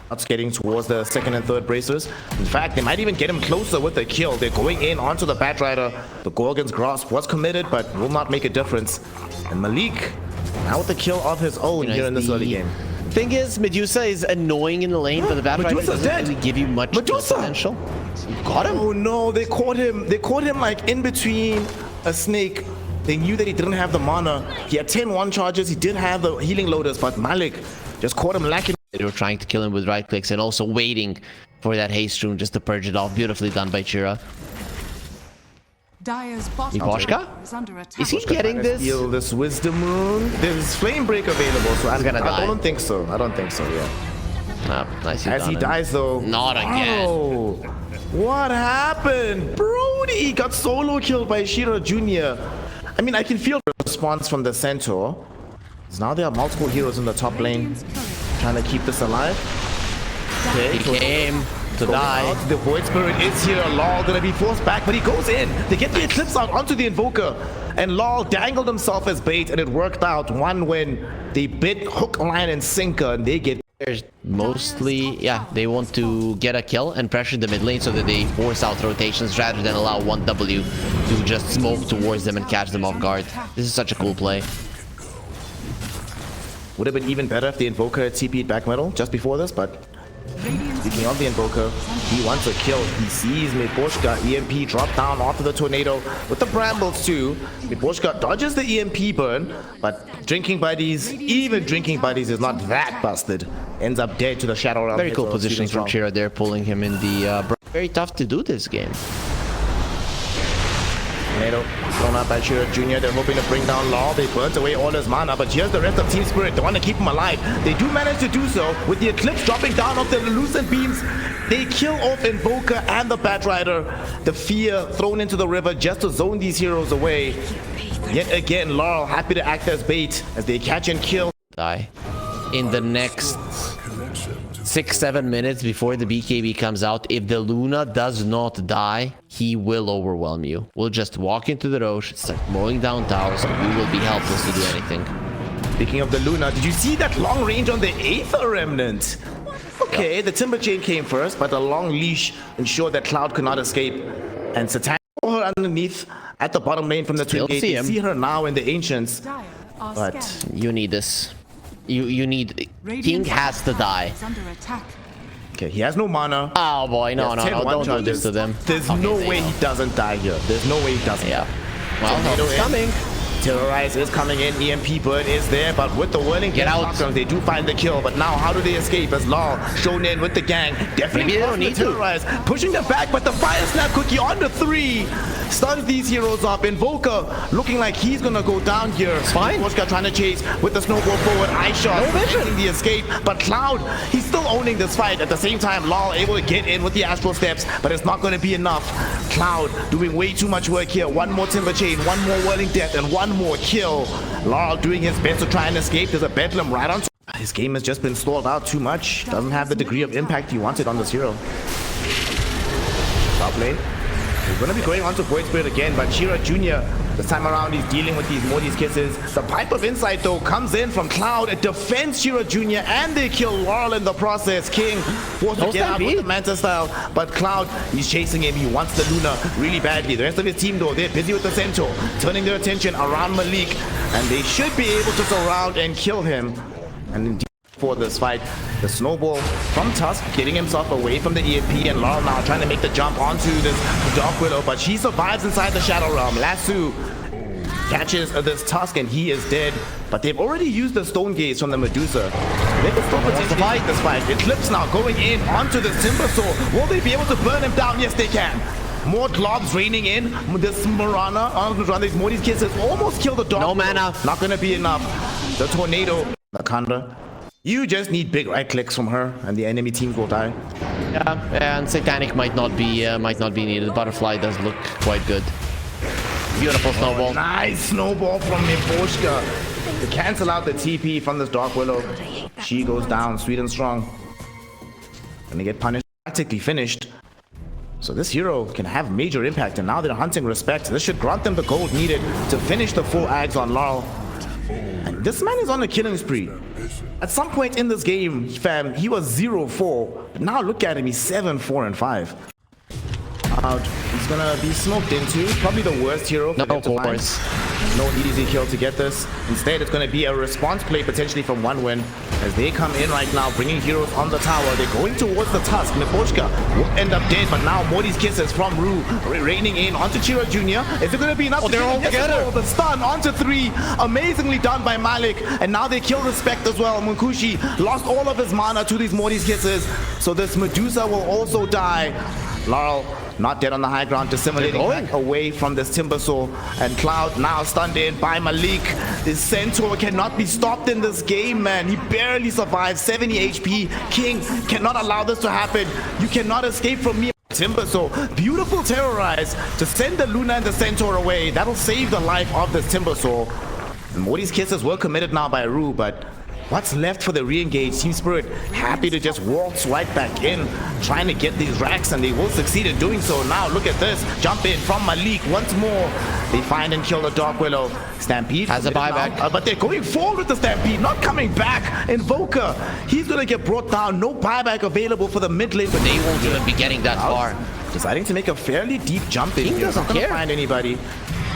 Not getting towards the second and third bracers. In fact, they might even get him closer with the kill. They're going in onto the Batrider. The Gorgon's grasp was committed, but will not make a difference. And Malik, now with the kill of his own here in this early game. Thing is, Medusa is annoying in the lane, but the Batrider doesn't really give you much potential. Got him. Oh no, they caught him. They caught him like in between a snake. They knew that he didn't have the mana. He had 10 one charges. He did have the healing loaders, but Malik just caught him lacking. They were trying to kill him with right clicks and also waiting for that haste rune just to purge it off. Beautifully done by Chira. Ivoshka? Is he getting this? Steal this wisdom rune. There's flame break available, so I don't think so. I don't think so. Yeah. Oh, nice. As he dies, though. Not again. Oh, what happened? Brody got solo killed by Shira Jr. I mean, I can feel the response from the Centaur. Now there are multiple heroes in the top lane trying to keep this alive. Okay, he came to die. Out. The Void Spirit is here. Lol gonna be forced back, but he goes in. They get the Eclipse out onto the Invoker. And Lol dangled himself as bait, and it worked out. One win. They bit hook, line, and sinker, and they get... There's mostly, yeah, they want to get a kill and pressure the mid lane so that they force out rotations rather than allow 1W to just smoke towards them and catch them off guard. This is such a cool play. Would have been even better if the Invoker had TP'd back middle just before this, but speaking of the Invoker, he wants a kill. He sees Miposhka EMP drop down onto the tornado with the brambles too. Miposhka dodges the EMP burn, but drinking buddies, even drinking buddies, is not that busted. Ends up dead to the Shadow Realm. Very cool positions from Chira there, pulling him in the... very tough to do this game. Tornado thrown out by Chira Jr. They're hoping to bring down Law. They burnt away all his mana, but here's the rest of TSpirit. They want to keep him alive. They do manage to do so with the Eclipse dropping down off the Lucent Beams. They kill off Invoker and the Batrider. The fear thrown into the river just to zone these heroes away. Yet again, Laurel happy to act as bait as they catch and kill. Die in the next 6-7 minutes before the BKB comes out. If the Luna does not die, he will overwhelm you. We'll just walk into the Roche, start mowing down towers, and we will be helpless to do anything. Speaking of the Luna, did you see that long range on the Aether Remnant? Okay, the Timber Chain came first, but the long leash ensured that Cloud could not escape. And Satan saw her underneath at the bottom lane from the Twin Gate. You see her now in the Ancients. But you need this. You need... King has to die. Okay, he has no mana. Oh boy, no, don't do this to them. There's no way he doesn't die here. There's no way he doesn't. Yeah. Well, it's coming. Terrorize is coming in. EMP burn is there, but with the whirling get out, they do find the kill. But now, how do they escape? As Law shown in with the gang, definitely they don't need to Terrorize, pushing them back. But the Fire Snap Cookie on the 3 stuns these heroes up. Invoker looking like he's gonna go down here. It's fine. Voshka trying to chase with the snowball forward. Ice shot, no vision. The escape. But Cloud, he's still owning this fight. At the same time, Law able to get in with the Astral Steps, but it's not going to be enough. Cloud doing way too much work here. One more Timber Chain, one more Whirling Death, and one more kill. Laurel doing his best to try and escape. There's a Bedlam right on. His game has just been stalled out too much. Doesn't have the degree of impact he wanted on this hero. Top lane. He's going to be going on to Void Spirit again, but Chira Jr. this time around he's dealing with these Morty's kisses. The Pipe of Insight though comes in from Cloud. It defends Chira Jr. and they kill Laurel in the process. King forced to get out with the Manta style, but Cloud, he's chasing him. He wants the Luna really badly. The rest of his team though, they're busy with the Centaur, turning their attention around Malik, and they should be able to surround and kill him. And indeed, for this fight, the snowball from Tusk getting himself away from the EMP, and Laurel now trying to make the jump onto this Dark Widow, but she survives inside the Shadow Realm. Lasso catches this Tusk and he is dead, but they've already used the Stone Gaze from the Medusa. They can still potentially fight this fight. Eclipse now going in onto the Timber Saw. Will they be able to burn him down? Yes, they can. More globs raining in. This Marana, these Morty's kisses almost kill the Dark No Widow. mana. Not gonna be enough. The Tornado, the Kanda. You just need big right clicks from her, and the enemy team will die. Yeah, and Satanic might not be needed. Butterfly does look quite good. Beautiful snowball. Nice snowball from Miposhka to cancel out the TP from this Dark Willow. She goes down, sweet and strong. Gonna get punished, practically finished. So this hero can have major impact, and now they're hunting respect. This should grant them the gold needed to finish the full Ags on Laurel. And This man is on a killing spree. At some point in this game, fam, he was 0-4. But now look at him, he's 7-4-5. Out. He's gonna be smoked into. Probably the worst hero for them to find. No easy kill to get this. Instead, it's gonna be a response play potentially from one win. As they come in right now, bringing heroes on the tower. They're going towards the Tusk. Miposhka will end up dead, but now Morty's kisses from Rue raining in onto Chiro Jr. Is it gonna be enough? They're all together. The stun onto 3. Amazingly done by Malik. And now they kill Respect as well. Munkushi lost all of his mana to these Morty's kisses. So this Medusa will also die. Laurel not dead on the high ground, dissimulating back away from this Timbersaw. And Cloud now stunned in by Malik. This Centaur cannot be stopped in this game, man. He barely survived, 70 HP. King cannot allow this to happen. You cannot escape from me. Timbersaw, beautiful terrorize to send the Luna and the Centaur away. That'll save the life of this Timbersaw. And Morty's kisses were committed now by Rue, but what's left for the re-engage? TSpirit happy to just waltz right back in, trying to get these racks, and they will succeed in doing so. Now look at this, jump in from Malik once more. They find and kill the Dark Willow. Stampede has a buyback, but they're going forward with the Stampede, not coming back. Invoker, he's gonna get brought down. No buyback available for the mid lane, but they won't even be getting that far. Deciding to make a fairly deep jump in. King doesn't care. Find anybody.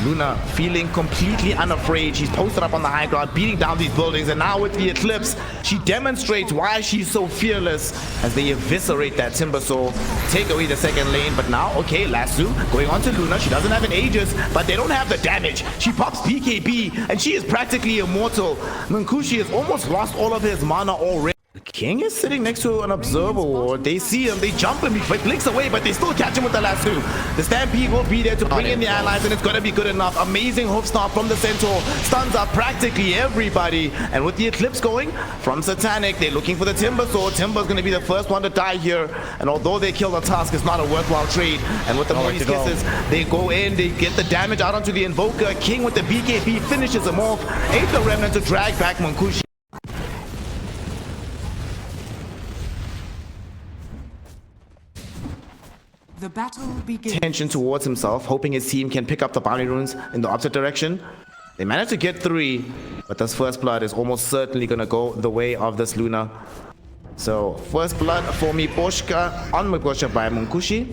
Luna feeling completely unafraid. She's posted up on the high ground, beating down these buildings, and now with the Eclipse, she demonstrates why she's so fearless as they eviscerate that Timbersaw, take away the second lane. But now, okay, Lasso going on to Luna. She doesn't have an Aegis, but they don't have the damage. She pops PKB, and she is practically immortal. Munkushi has almost lost all of his mana already. King is sitting next to an observer ward. They see him, they jump him, he blinks away, but they still catch him with the lasso. The Stampede will be there to bring in the allies, and it's gonna be good enough. Amazing hoof stomp from the Centaur, stuns up practically everybody. And with the Eclipse going from Satanic, they're looking for the Timbersaw. Timber's gonna be the first one to die here, and although they kill the Tusk, it's not a worthwhile trade. And with the Morty's kisses, they go in, they get the damage out onto the Invoker. King with the BKB finishes him off. Ain't the Remnant to drag back Munkushi. The battle begins. Tension towards himself, hoping his team can pick up the bounty runes in the opposite direction. They managed to get 3, but this first blood is almost certainly going to go the way of this Luna. So, first blood for Miposhka on Miposhka by Munkushi.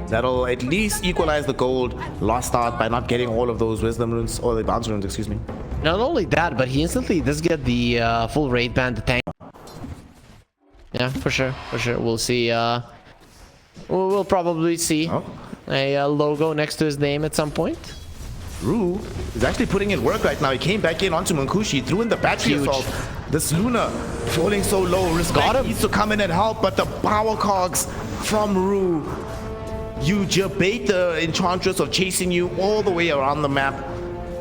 That'll at least equalize the gold lost out by not getting all of those wisdom runes, or the bounty runes, excuse me. Not only that, but he instantly does get the full raid band tank. Yeah, for sure, for sure. We'll see. We'll probably see a logo next to his name at some point. Rue is actually putting in work right now. He came back in onto Munkushi, threw in the battery assault. This Luna falling so low. Respect needs to come in and help, but the power cogs from Rue. You debate the Enchantress of chasing you all the way around the map,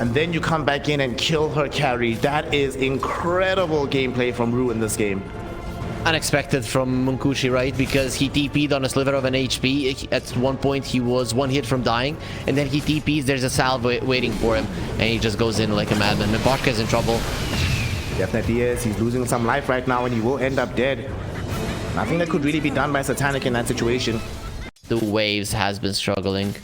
and then you come back in and kill her carry. That is incredible gameplay from Rue in this game. Unexpected from Munkushi, right? Because he TP'd on a sliver of an HP. At one point, he was 1 hit from dying, and then he TP's. There's a salve waiting for him, and he just goes in like a madman. Miposhka is in trouble. Definitely is. He's losing some life right now, and he will end up dead. Nothing that could really be done by Satanic in that situation. The Waves has been struggling.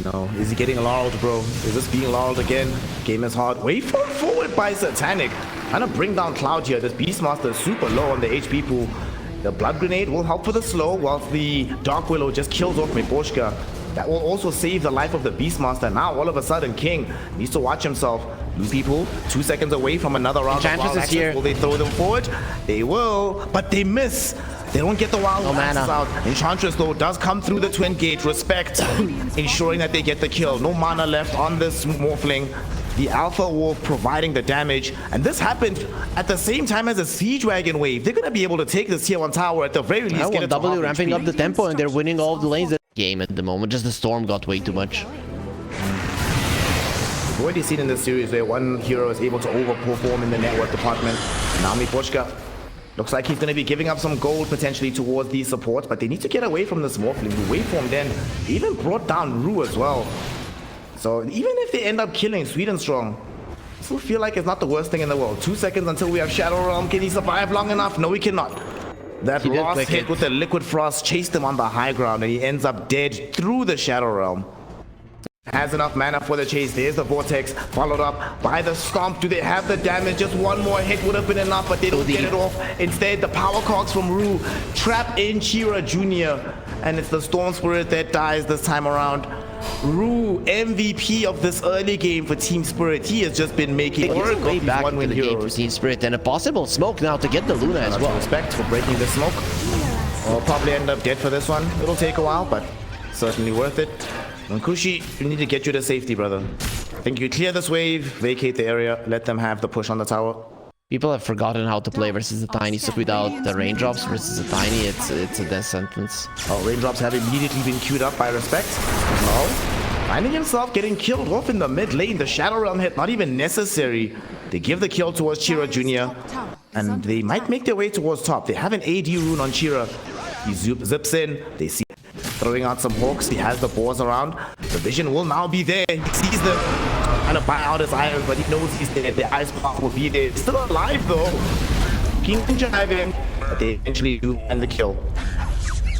No. Is he getting lulled, bro? Is this being lulled again? Game is hard. Waveform forward by Satanic. Trying to bring down Cloud here. This Beastmaster is super low on the HP pool. The Blood Grenade will help for the slow, whilst the Dark Willow just kills off Miposhka. That will also save the life of the Beastmaster. Now, all of a sudden, King needs to watch himself. Blue people, 2 seconds away from another round of wild access. Here. Will they throw them forward? They will, but they miss. They don't get the wild access out. Enchantress, though, does come through the Twin Gate. Respect, ensuring that they get the kill. No mana left on this Morphling. The Alpha Wolf providing the damage, and this happened at the same time as a Siege Wagon wave. They're going to be able to take this tier 1 tower at the very least. Get W ramping up the tempo, and they're winning all the lanes. Game at the moment, just the Storm got way too much. We've already seen in this series where one hero is able to overperform in the network department. Now Miposhka looks like he's going to be giving up some gold potentially towards these supports, but they need to get away from this Morphling. The waveform then even brought down Rue as well. So even if they end up killing Sweden Strong, I still feel like it's not the worst thing in the world. 2 seconds until we have Shadow Realm. Can he survive long enough? No, he cannot. That last hit with the Liquid Frost chased him on the high ground, and he ends up dead through the Shadow Realm. Has enough mana for the chase. There's the Vortex, followed up by the Stomp. Do they have the damage? Just one more hit would have been enough, but they don't get it off. Instead, the Power Cogs from Rue trap in Chira Jr. And it's the Storm Spirit that dies this time around. Rue, MVP of this early game for TSpirit. He has just been making work of these one-win heroes. TSpirit, and a possible smoke now to get the Luna as well. Respect for breaking the smoke. I'll probably end up dead for this one. It'll take a while, but certainly worth it. Kushi, we need to get you to safety, brother. I think you clear this wave, vacate the area, let them have the push on the tower. People have forgotten how to play versus the Tiny, so without the raindrops versus the Tiny, it's a death sentence. Oh, raindrops have immediately been queued up by Respect. No. Finding himself getting killed off in the mid lane. The Shadow Realm hit not even necessary. They give the kill towards Chira Jr. And they might make their way towards top. They have an AD rune on Chira. He zips in. They see throwing out some hawks. He has the boars around. The vision will now be there. He sees them trying to buy out his irons, but he knows he's there. The ice path will be there. Still alive though. King driving, but they eventually do end the kill.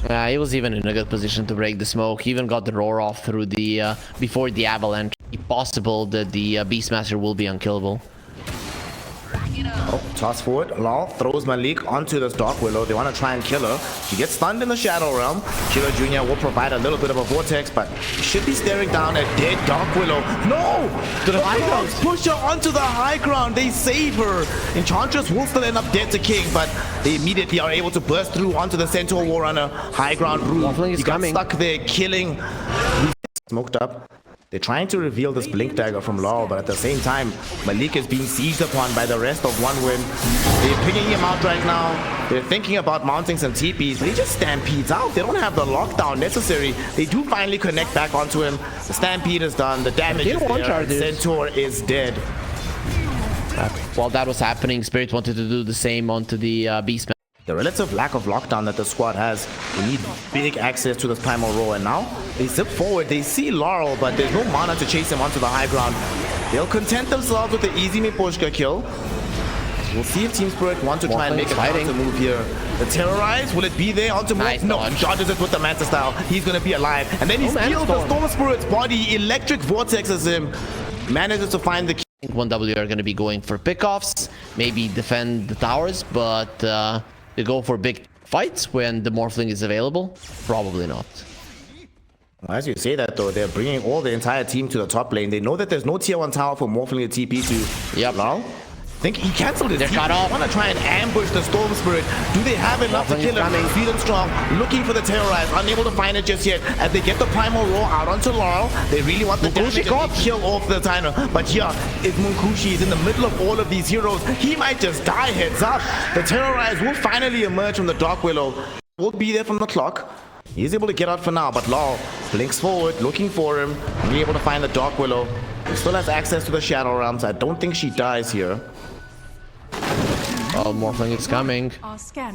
He was even in a good position to break the smoke. He even got the roar off through the before the avalanche. It's possible that the Beastmaster will be unkillable. Oh, toss forward. Law throws Malik onto this Dark Willow. They want to try and kill her. She gets stunned in the Shadow Realm. Chira Jr. will provide a little bit of a vortex, but he should be staring down at dead Dark Willow. No! The high ground. Push her onto the high ground. They save her. Enchantress will still end up dead to King, but they immediately are able to burst through onto the Centaur Warrunner. High ground rule. He got stuck there, killing. Smoked up. They're trying to reveal this Blink Dagger from Laurel, but at the same time, Malik is being sieged upon by the rest of One Win. They're picking him out right now. They're thinking about mounting some TPs, but he just stampedes out. They don't have the lockdown necessary. They do finally connect back onto him. The stampede is done. The damage is there. Centaur is dead. While that was happening, Spirit wanted to do the same onto the Beast. The relative lack of lockdown that the squad has, they need big access to this Primal Roar, and now they zip forward. They see Laurel, but there's no mana to chase him onto the high ground. They'll content themselves with the easy Miposhka kill. We'll see if TSpirit want to try and make a counter move here. The Terrorize, will it be there onto move? Nice no, dodge. dodges it with the Manta style. He's going to be alive. And then he steals the Storm Spirit's body, electric vortexes him, manages to find the kill. I think 1W are going to be going for pickoffs, maybe defend the towers, but they go for big fights when the Morphling is available? Probably not. Well, as you say that though, they're bringing all the entire team to the top lane. They know that there's no tier 1 tower for Morphling to TP to. Yep. Now, I think he cancelled it. They're cut off. They want to try and ambush the Storm Spirit. Do they have enough to kill him? Feeling strong, looking for the Terrorize, unable to find it just yet. As they get the Primal Roar out onto Laurel, they really want the damage and kill off the Tiner. But here is Munkushi. He's in the middle of all of these heroes. He might just die, heads up. The Terrorize will finally emerge from the Dark Willow. Will be there from the clock. He's able to get out for now, but Laurel blinks forward, looking for him. Be able to find the Dark Willow. He still has access to the Shadow Realms. I don't think she dies here. Oh, Morphling is coming. Still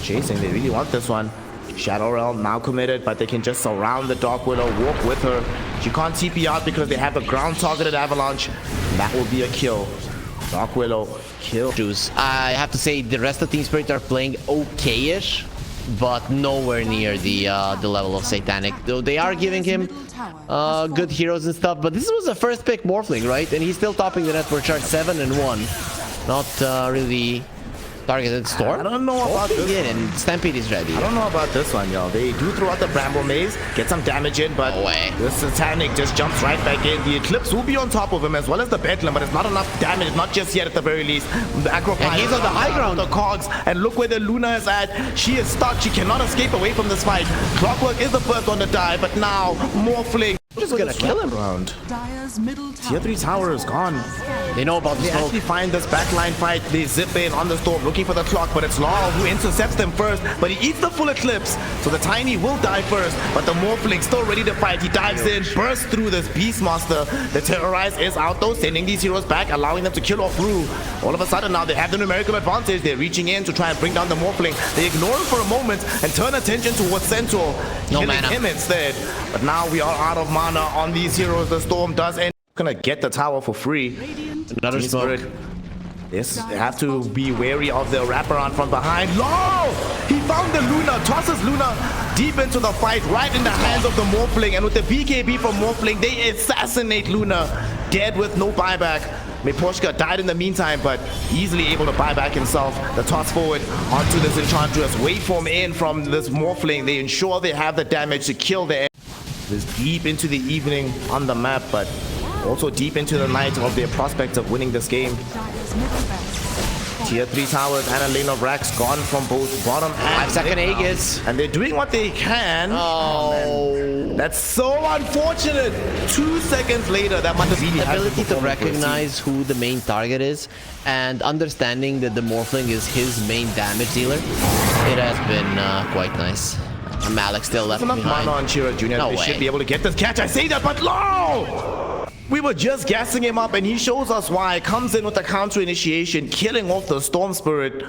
chasing. They really want this one. Shadow Realm now committed, but they can just surround the Dark Willow, walk with her. She can't TP out because they have a ground targeted avalanche. And that will be a kill. Dark Willow kill. I have to say the rest of TSpirit are playing okay-ish, but nowhere near the level of Satanic. Though they are giving him good heroes and stuff, but this was the first pick Morphling, right? And he's still topping the network chart 7 and 1. Not really targeted Storm. I don't know about this. And Stampede is ready. I don't know about this one, yo. They do throw out the Bramble Maze, get some damage in, but the Satanic just jumps right back in. The Eclipse will be on top of him as well as the Bedlam, but it's not enough damage, not just yet at the very least. The Acropine, he's on the high ground. The Cogs, and look where the Luna is at. She is stuck. She cannot escape away from this fight. Clockwork is the first one to die, but now Morphling just gonna kill him. Tier 3 tower is gone. They know about the smoke. They actually find this backline fight. They zip in on the Storm, looking for the clock, but it's Laurel who intercepts them first, but he eats the full Eclipse, so the Tiny will die first, but the Morphling still ready to fight. He dives in, bursts through this Beastmaster. The Terrorize is out though, sending these heroes back, allowing them to kill off Rue. All of a sudden now they have the numerical advantage. They're reaching in to try and bring down the Morphling. They ignore him for a moment and turn attention towards Centaur, killing him instead. But now we are out of mana on these heroes. The Storm does end. Gonna get the tower for free. Another smoke. Yes, they have to be wary of the wraparound from behind. Laurel! He found the Luna, tosses Luna. deep into the fight, right in the hands of the Morphling. And with the BKB from Morphling, they assassinate Luna, dead with no buyback. Miposhka died in the meantime, but easily able to buy back himself. The toss forward onto this Enchantress. Waveform in from this Morphling. They ensure they have the damage to kill the this deep into the evening on the map, but also deep into the night of their prospects of winning this game. Tier 3 towers and a lane of racks gone from both bottom and 5-second Aegis. And they're doing what they can. Oh, that's so unfortunate. 2 seconds later, that might really the have ability to recognize who the main target is and understanding that the Morphling is his main damage dealer. It has been quite nice. Malik still left enough behind. mana on Shira Jr. No they way. should be able to get this catch. I say that, but no! We were just gassing him up, and he shows us why. Comes in with the counter initiation, killing off the Storm Spirit.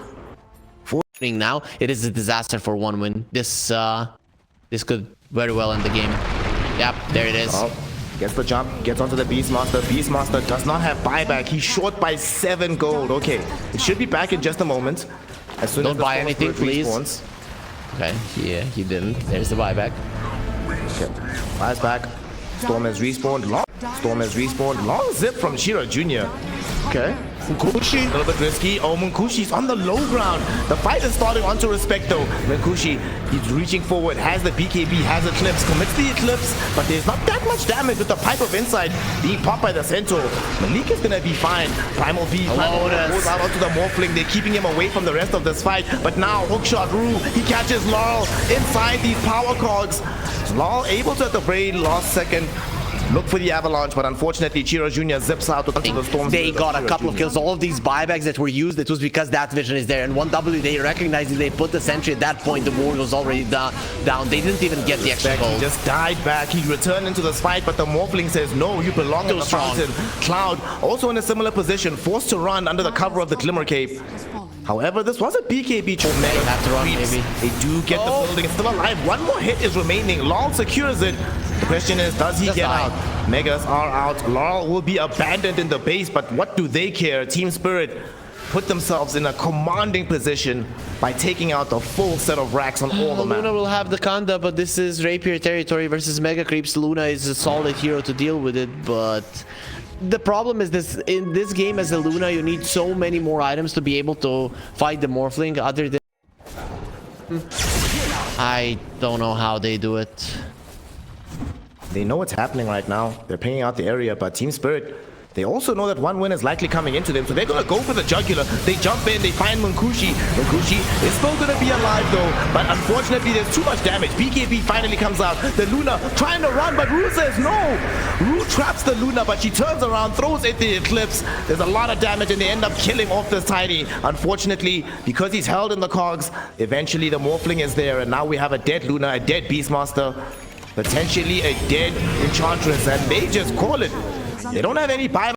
Now it is a disaster for one win. This could very well end the game. Yep, there it is. Oh, gets the jump, gets onto the Beastmaster. Beastmaster does not have buyback. He's short by 7 gold. Okay, it should be back in just a moment. As soon Don't as the buy Storm anything, Spirit please. respawns. Okay, yeah, he didn't. There's the buyback. Okay, buys back. Storm has respawned. Storm has respawned. Long zip from Shira Jr. Okay. Munkushi, a little bit risky. Oh, Munkushi's on the low ground. The fight is starting onto respect though. Munkushi, he's reaching forward, has the BKB, has Eclipse, commits the Eclipse, but there's not that much damage with the Pipe of Insight being popped by the Centaur. Malik is gonna be fine. Primal V goes out onto the Morphling. They're keeping him away from the rest of this fight. But now, hookshot Rue, he catches Laurel inside these power cogs. Laurel able to at the very last second look for the avalanche, but unfortunately Chiro Jr. zips out with the Storm. They got a couple of kills. All of these buybacks that were used, it was because that vision is there. And 1W, they recognized it. They put the sentry at that point. The ward was already down. They didn't even get the extra gold. He just died back. He returned into this fight, but the Morphling says, no, you belong in the fountain. Cloud, also in a similar position, forced to run under the cover of the Glimmer Cape. However, this was a BKB. They have to run, maybe. They do get the building. It's still alive. One more hit is remaining. Laurel secures it. The question is, does he get out? Megas are out. Laurel will be abandoned in the base, but what do they care? TSpirit put themselves in a commanding position by taking out the full set of racks on all the map. Luna will have the Kanda, but this is Rapier territory versus Mega Creeps. Luna is a solid hero to deal with it, but the problem is this: in this game as a Luna, you need so many more items to be able to fight the Morphling. Other than I don't know how they do it. They know what's happening right now. They're pinging out the area, but TSpirit, they also know that one win is likely coming into them, so they're gonna go for the jugular. They jump in, they find Munkushi. Munkushi is still gonna be alive though, but unfortunately there's too much damage. BKB finally comes out. The Luna trying to run, but Rue says no. Rue traps the Luna, but she turns around, throws it the Eclipse. There's a lot of damage, and they end up killing off this Tiny. Unfortunately, because he's held in the cogs, eventually the Morphling is there, and now we have a dead Luna, a dead Beastmaster, potentially a dead Enchantress, and they just call it. They don't have any buy.